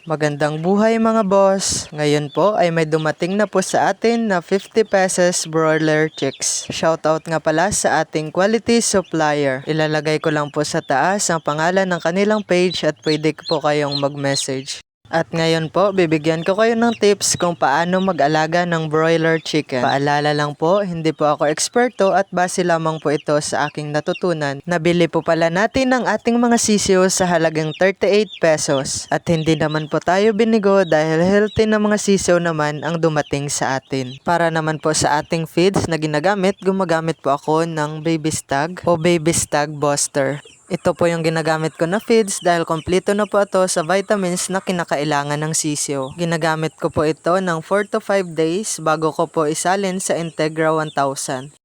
Magandang buhay mga boss! Ngayon po ay may dumating na po sa atin na 50 pesos broiler chicks. Shoutout nga pala sa ating quality supplier. Ilalagay ko lang po sa taas ang pangalan ng kanilang page at pwede po kayong mag-message. At ngayon po, bibigyan ko kayo ng tips kung paano mag-alaga ng broiler chicken. Paalala lang po, hindi po ako eksperto at base lamang po ito sa aking natutunan. Nabili po pala natin ang ating mga sisiyo sa halagang 38 pesos. At hindi naman po tayo binigo dahil healthy na mga sisiyo naman ang dumating sa atin. Para naman po sa ating feeds na ginagamit, gumagamit po ako ng Baby Stag o Baby Stag Booster. Ito po yung ginagamit ko na feeds dahil kompleto na po ito sa vitamins na kinakailangan ng sisiyo. Ginagamit ko po ito ng 4 to 5 days bago ko po isalin sa Integra 1000.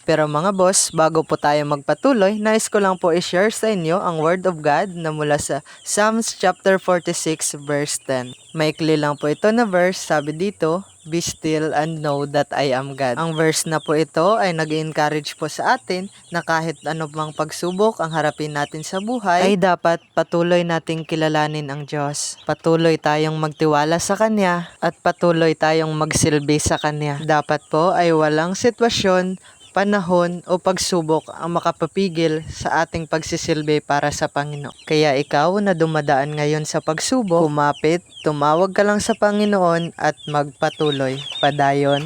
Pero mga boss, bago po tayo magpatuloy, nais ko lang po i-share sa inyo ang Word of God na mula sa Psalms chapter 46 verse 10. Maikli lang po ito na verse, sabi dito, "Be still and know that I am God." Ang verse na po ito ay nag-encourage po sa atin na kahit ano mang pagsubok ang harapin natin sa buhay, ay dapat patuloy nating kilalanin ang Diyos. Patuloy tayong magtiwala sa Kanya at patuloy tayong magsilbi sa Kanya. Dapat po ay walang sitwasyon, panahon o pagsubok ang makapapigil sa ating pagsisilbi para sa Panginoon. Kaya ikaw na dumadaan ngayon sa pagsubok, kumapit, tumawag ka lang sa Panginoon at magpatuloy. Padayon.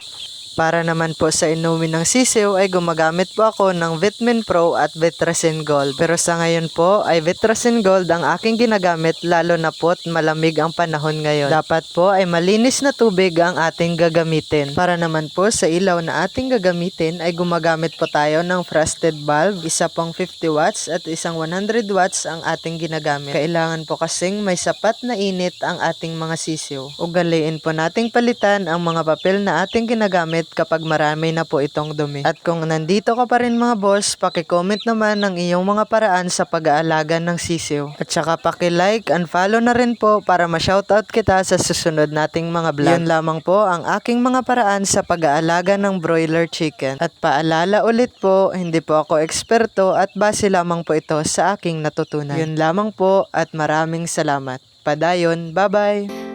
Para naman po sa inumin ng sisiw ay gumagamit po ako ng Vitamin Pro at Vitracin Gold. Pero sa ngayon po ay Vitracin Gold ang aking ginagamit lalo na po't malamig ang panahon ngayon. Dapat po ay malinis na tubig ang ating gagamitin. Para naman po sa ilaw na ating gagamitin ay gumagamit po tayo ng frosted bulb. Isa pang 50 watts at isang 100 watts ang ating ginagamit. Kailangan po kasing may sapat na init ang ating mga sisiw. Ugaliin po nating palitan ang mga papel na ating ginagamit kapag marami na po itong dumi. At kung nandito ka pa rin mga boss, paki-comment naman ang iyong mga paraan sa pag-aalaga ng sisiw. At saka paki-like and follow na rin po para ma-shoutout kita sa susunod nating mga vlog. Yun lamang po ang aking mga paraan sa pag-aalaga ng broiler chicken. At paalala ulit po, hindi po ako eksperto at base lamang po ito sa aking natutunan. Yun lamang po at maraming salamat. Padayon, bye-bye!